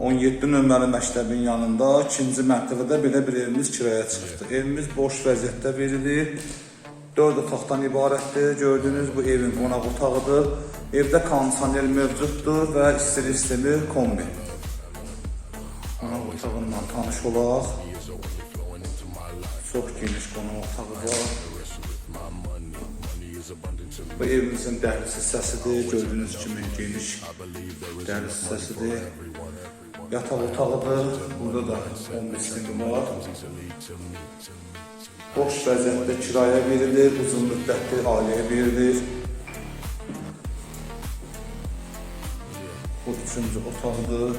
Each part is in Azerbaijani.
17 nömrəli məktəbin yanında 2-ci mərtəbədə belə bir evimiz kiraya çıxıbdır. Evimiz boş vəziyyətdə verilir. 4 otaqdan ibarətdir. Gördüyünüz bu evin qonaq otağıdır. Evdə kondisioner mövcuddur və istilik sistemi kombi. Qonaq otağından tanış olaq. Çox geniş qonaq otağı var. Bu evimizin dəhliz hissəsidir. Gördüyünüz kimi geniş dəhliz hissəsidir. Yataq otağıdır. Burada da kombi sistemi var. Boş vəziyyətdə kiraya verilir, uzun müddətli ailəyə verilir. Bu 3-cü otaqdır.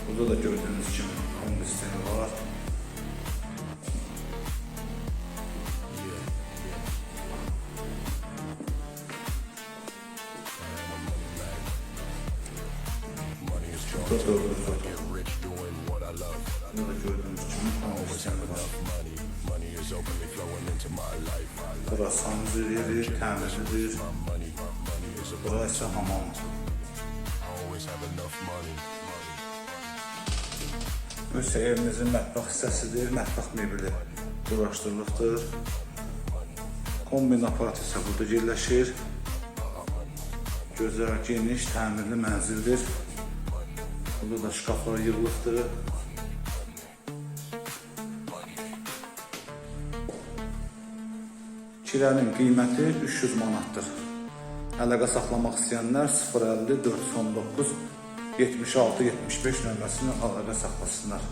Burada da gördüyünüz kimi kombi sistemi var. Burada 4-cü otaq. Burada gördüğünüz kimi kombi sistemi var. Burası sancı yeri, təmizlidir. Burası isə hamam. Bu isə evimizin mətbəx hissəsidir. Mətbəx mebeli quraşdırılıbdır. Kombin aparatı isə burada yerləşir. Gözəl, geniş, təmirli mənzildir. Burada da şkaflar yığılıbdır. Kirənin qiyməti 300 manatdır. Əlaqə saxlamaq istəyənlər 050 419 76 75 nömrəsini əlaqə saxlasınlar.